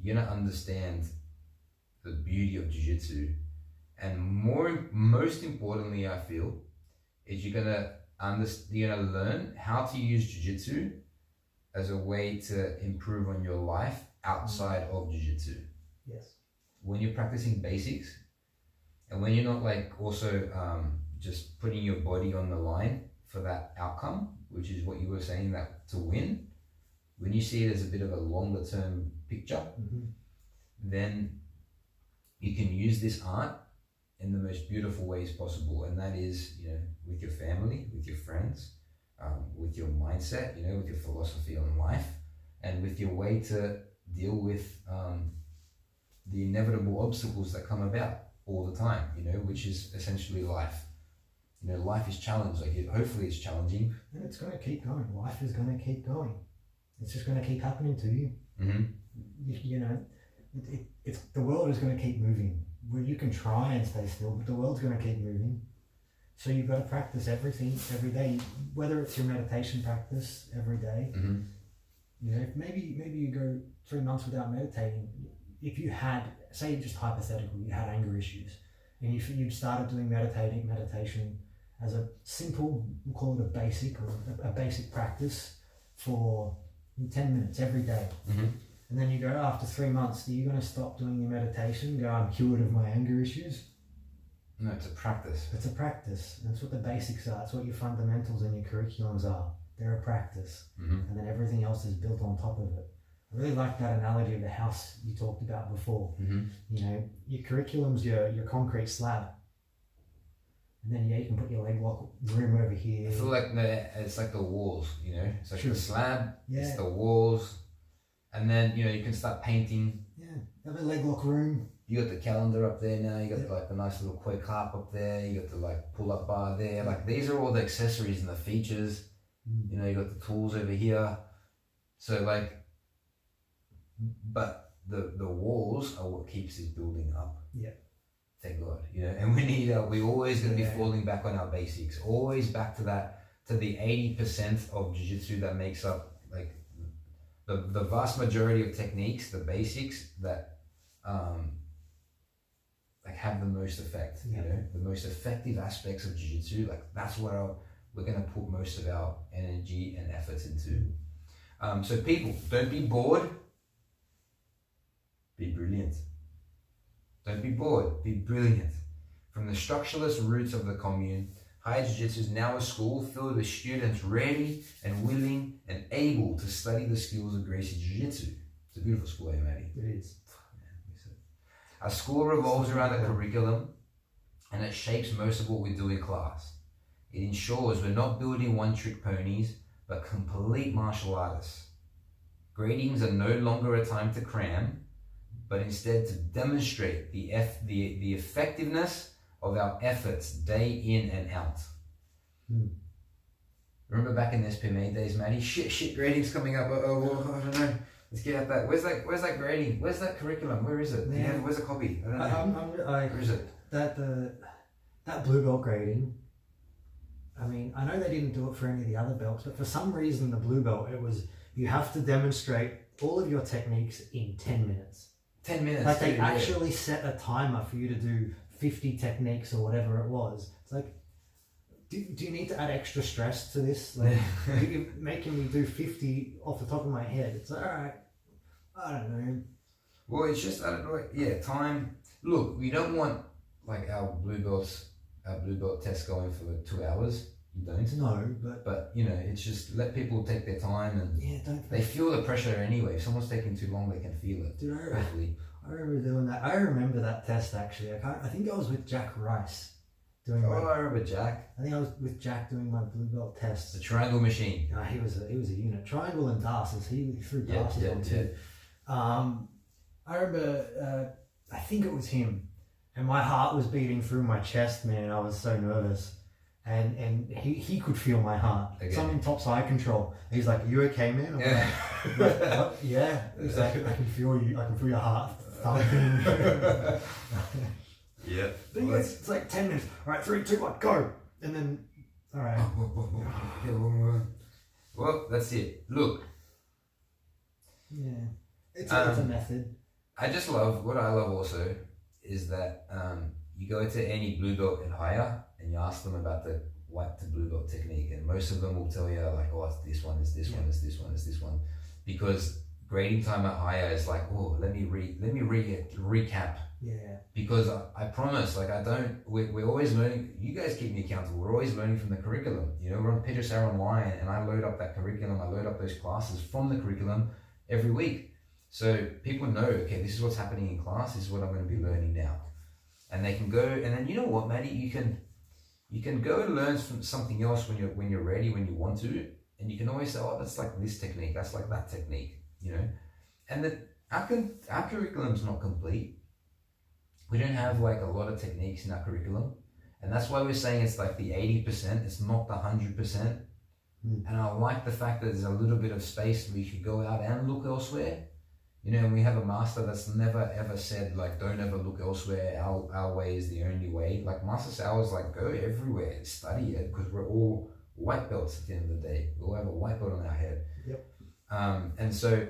You're gonna understand the beauty of Jiu Jitsu, and most importantly, I feel, is you're gonna learn how to use Jiu Jitsu as a way to improve on your life outside of Jiu Jitsu. Yes. When you're practicing basics, and when you're not like also just putting your body on the line for that outcome, which is what you were saying, that to win. When you see it as a bit of a longer term picture, then you can use this art in the most beautiful ways possible. And that is, you know, with your family, with your friends, with your mindset, you know, with your philosophy on life, and with your way to deal with the inevitable obstacles that come about all the time, you know, which is essentially life. You know, life is challenged. Like, hopefully it's challenging. And it's going to keep going. Life is going to keep going. It's just going to keep happening to you. You know, it's the world is going to keep moving. Well, you can try and stay still, but the world's going to keep moving. So you've got to practice everything every day, whether it's your meditation practice every day. You know, maybe you go 3 months without meditating. If you had, say, just hypothetically, you had anger issues, and you started doing meditation as a simple, we'll call it a basic practice for 10 minutes every day. And then you go, after 3 months, are you going to stop doing your meditation and go, I'm cured of my anger issues? No, it's a practice. It's a practice. That's what the basics are. That's what your fundamentals and your curriculums are. They're a practice. And then everything else is built on top of it. I really like that analogy of the house you talked about before. You know, your curriculum's your concrete slab. And then you can put your leg lock room over here. I feel like it's like the walls, you know? It's like the slab, it's the walls. And then, you know, you can start painting. Have a leg lock room. You got the calendar up there now, you got like the nice little quake harp up there, you got the like pull-up bar there. Like, these are all the accessories and the features. You know, you got the tools over here. So like, but the walls are what keeps this building up. Thank God, you know. And we're always going to be falling back on our basics, always back to the 80% of jiu-jitsu that makes up like the vast majority of techniques, the basics that like have the most effect. You know, the most effective aspects of jiu-jitsu. Like, that's what we're going to put most of our energy and efforts into. So people, don't be bored. Be brilliant. Don't be bored, be brilliant. From the structureless roots of the commune, Higher Jiu Jitsu is now a school filled with students ready and willing and able to study the skills of Gracie Jiu Jitsu. It's a beautiful school, Matty? It is. Our school revolves around a curriculum, and it shapes most of what we do in class. It ensures we're not building one-trick ponies, but complete martial artists. Gradings are no longer a time to cram, but instead to demonstrate the effectiveness of our efforts day in and out. Remember back in the SPMA days, Matty? Shit, gradings coming up. I don't know. Let's get at that. Where's that grading? Where's that curriculum? Where is it? Where's a copy? I don't know. Where is it? that blue belt grading, I mean, I know they didn't do it for any of the other belts, but for some reason the blue belt, it was, you have to demonstrate all of your techniques in 10 minutes. 10 minutes. Like they actually set a timer for you to do 50 techniques or whatever it was. It's like, do you need to add extra stress to this? Like, you're making me do 50 off the top of my head. It's like, all right, I don't know. Well, it's just, I don't know, yeah, time. Look, we don't want like our blue belt test going for 2 hours. You don't. No, but you know, it's just let people take their time and they feel the pressure anyway. If someone's taking too long, they can feel it. Dude, hopefully. I remember doing that. I remember that test actually. I think I was with Jack Rice doing. I remember Jack. I think I was with Jack doing my blue belt test. The triangle machine. He was a unit. Triangle and darces. He threw darces on too. I remember. I think it was him, and my heart was beating through my chest, man. I was so nervous. And he could feel my heart. Okay. Something top side control. He's like, "You okay, man?" I'm like, what? Yeah. He's like, "I can feel you. I can feel your heart thumping." Yeah. But well, it's like 10 minutes. All right, 3, 2, 1, go. And then, all right. Well, that's it. Look. Yeah. It's a method. I just love, what I love also is that you go to any blue belt and higher and you ask them about the white to blue belt technique, and most of them will tell you like, oh, it's this one, it's this one, it's this one, it's this one, because grading time at higher is like, oh, let me recap. Yeah. Because I promise, like we're always learning. You guys keep me accountable. We're always learning from the curriculum. You know, we're on PCYC Online, and I load up that curriculum. I load up those classes from the curriculum every week, so people know, okay, this is what's happening in class. This is what I'm going to be learning now, and they can go. And then you know what, Matty, you can go and learn from something else when you're ready, when you want to, and you can always say, oh, that's like this technique, that's like that technique, you know. And that our curriculum's not complete. We don't have like a lot of techniques in our curriculum, and that's why we're saying it's like the 80%. It's not the 100%. And I like the fact that there's a little bit of space where you could go out and look elsewhere. You know, and we have a master that's never ever said like, don't ever look elsewhere. Our way is the only way. Like Master Sao is like, go everywhere, study it, because we're all white belts at the end of the day. We all have a white belt on our head. Yep. And so,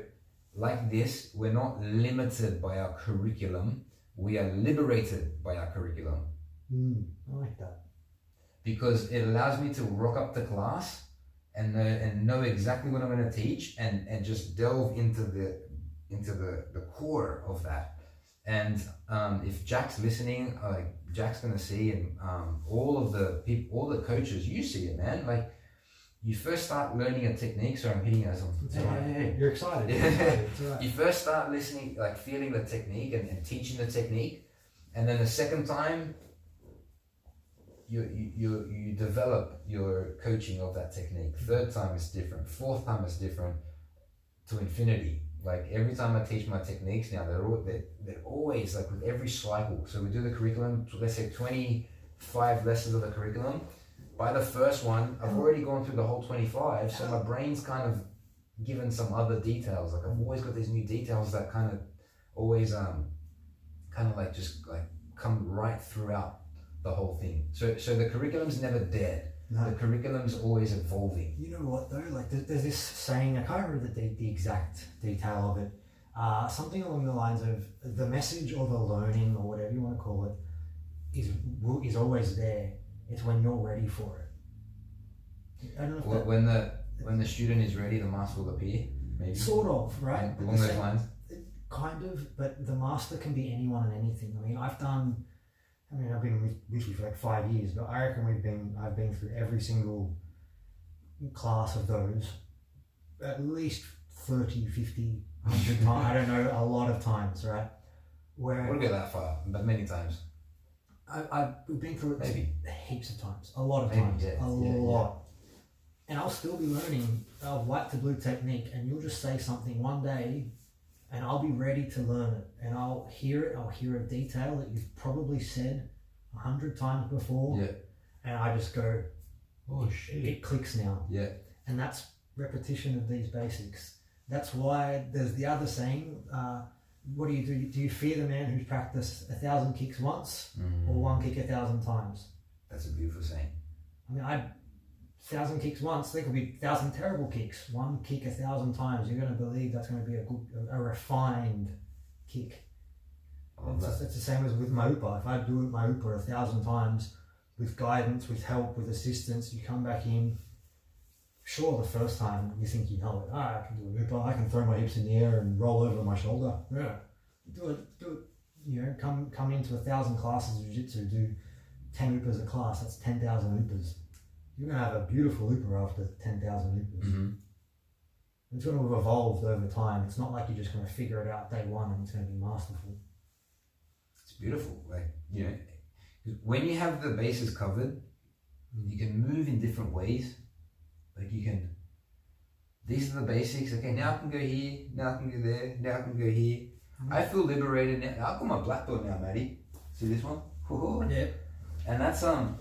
like this, we're not limited by our curriculum. We are liberated by our curriculum. I like that. Because it allows me to rock up to class and know exactly what I'm going to teach and just delve into the core of that. And if Jack's listening, Jack's going to see, and all of the people, all the coaches, you see it, man. Like, you first start learning a technique. So I'm hitting us on. Hey. You're excited. It's all right. You first start listening, like feeling the technique and teaching the technique, and then the second time, you develop your coaching of that technique. Third time is different. Fourth time is different, to infinity. Like every time I teach my techniques now, they're always like with every cycle. So we do the curriculum. Let's say 25 lessons of the curriculum. By the first one, I've already gone through the whole 25, so my brain's kind of given some other details. Like I've always got these new details that kind of always kind of like just like come right throughout the whole thing. So the curriculum's never dead. No. The curriculum's always evolving. You know what though? Like there's this saying, I can't remember the exact detail of it. Something along the lines of the message or the learning or whatever you want to call it is always there. It's when you're ready for it. I don't know if when the student is ready, the master will appear. Maybe sort of, right? Along those lines. Kind of, but the master can be anyone and anything. I mean, I've been with you for like 5 years, but I reckon I've been through every single class of those at least 30, 50, 100 times. I don't know, a lot of times, right? Where I wouldn't go that far, but many times. I've been through it maybe heaps of times, a lot of times, a lot. And I'll still be learning a white to blue technique, and you'll just say something one day, and I'll be ready to learn it, and I'll hear a detail that you've probably said 100 times before, and I just go, oh shit, it clicks now. Yeah. And that's repetition of these basics. That's why there's the other saying, what do you do? Do you fear the man who's practiced 1,000 kicks once or one kick 1,000 times? That's a beautiful saying. I mean, 1,000 kicks once, there could be 1,000 terrible kicks. One kick 1,000 times, you're going to believe that's going to be a refined kick. It's the same as with my upa. If I do my upa 1,000 times with guidance, with help, with assistance, you come back in. Sure, the first time you think you know it. I can do an upa. I can throw my hips in the air and roll over my shoulder. Yeah, do it. You know, come into 1,000 classes of jiu-jitsu, do 10 upas a class. That's 10,000 upas. You're gonna have a beautiful upa after 10,000 upas. It's going to have evolved over time. It's not like you're just going to figure it out day one and it's going to be masterful. It's beautiful. Like, you know, when you have the bases covered, you can move in different ways. Like you can, these are the basics. Okay, now I can go here, now I can go there, now I can go here. I feel liberated now. I've got my black belt now, Matty. See this one? Yeah. And that's, to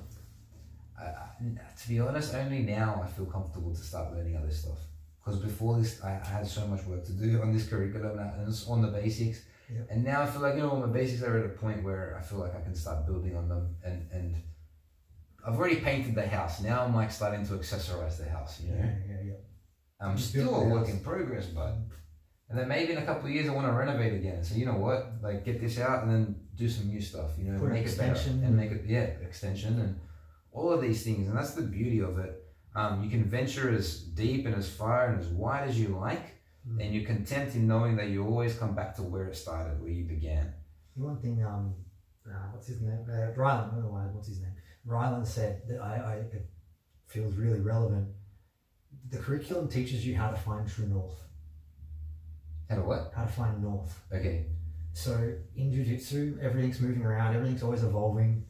be honest, only now I feel comfortable to start learning other stuff. Because before this, I had so much work to do on this curriculum and it's on the basics. Yep. And now I feel like, you know, my basics are at a point where I feel like I can start building on them. And I've already painted the house. Now I'm like starting to accessorize the house, you know? Yeah. I'm still a work in progress, but... And then maybe in a couple of years I want to renovate again. So you know what? Like get this out and then do some new stuff, you know, make it better and make it, extension and all of these things. And that's the beauty of it. You can venture as deep and as far and as wide as you like, and you're content in knowing that you always come back to where it started, where you began. One thing, what's his name? Ryland, I don't know what's his name. Ryland said that it feels really relevant. The curriculum teaches you how to find true north. How to what? How to find north. Okay. So in jiu-jitsu, everything's moving around, everything's always evolving.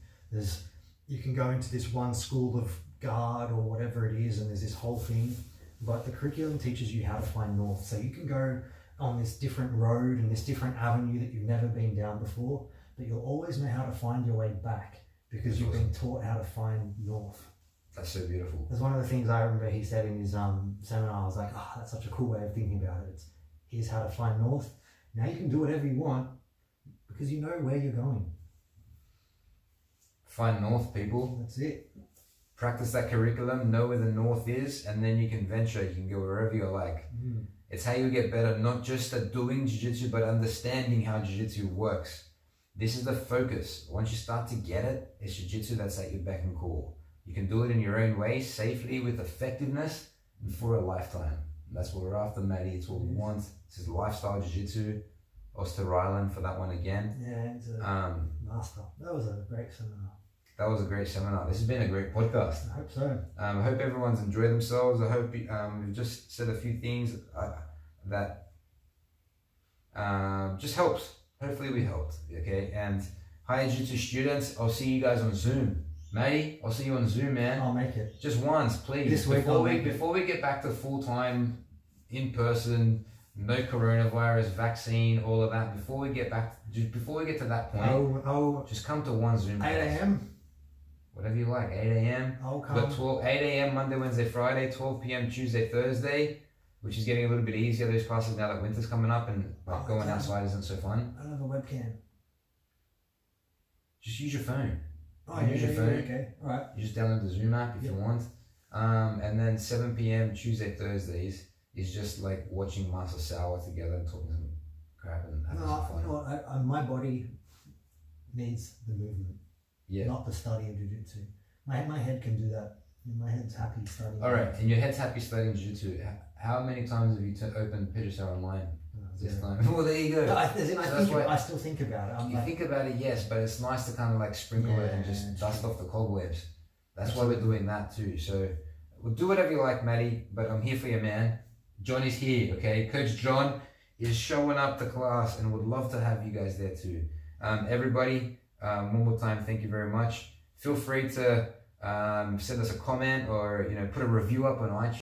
You can go into this one school of guard or whatever it is, and there's this whole thing, but the curriculum teaches you how to find north. So you can go on this different road and this different avenue that you've never been down before, but you'll always know how to find your way back because you've been taught how to find north. That's so beautiful. That's one of the things I remember he said in his seminar. I was like, that's such a cool way of thinking about it. Here's how to find north. Now you can do whatever you want because you know where you're going. Find north, people. That's it. Practice that curriculum, know where the north is, and then you can venture, you can go wherever you like. It's how you get better, not just at doing jiu-jitsu, but understanding how jiu-jitsu works. This is the focus. Once you start to get it, it's jiu-jitsu that's at your beck and call. You can do it in your own way, safely, with effectiveness, and for a lifetime. And that's what we're after, Matty. It's what we want. This is lifestyle jiu-jitsu. Oster Ryland for that one again. Yeah, it's a master. That was a great seminar. That was a great seminar. This has been a great podcast. I hope so. I hope everyone's enjoyed themselves. I hope we've just said a few things that just helps. Hopefully we helped. Okay, and Higher Jiu Jitsu students, I'll see you guys on Zoom. Matty, I'll see you on Zoom, man. I'll make it. Just once, please. This week before we get back to full-time, in-person, no coronavirus, vaccine, all of that. Before we get to that point, just come to one Zoom. 8 a.m. Whatever you like, 8 a.m. I'll come. But 8 a.m. Monday, Wednesday, Friday, 12 p.m. Tuesday, Thursday, which is getting a little bit easier, those classes now that winter's coming up and like going outside isn't so fun. I don't have a webcam. Just use your phone. Use your phone. Okay, all right. You just download the Zoom app if you want. And then 7 p.m. Tuesday, Thursdays is just like watching Master Sour together and talking some crap and having some fun. You know what? My body needs the movement. Yeah. Not the study of jiu-jitsu. My head can do that. My head's happy studying. All right, and your head's happy studying jiu-jitsu. How many times have you opened Pidgeot online this time? Well, there you go. No, I still think about it. Think about it, yes, but it's nice to kind of like sprinkle it and just dust off the cobwebs. That's why we're doing that too. So we'll do whatever you like, Matty, but I'm here for you, man. John is here, okay? Coach John is showing up to class and would love to have you guys there too. Everybody, one more time, thank you very much. Feel free to send us a comment or put a review up on iTunes.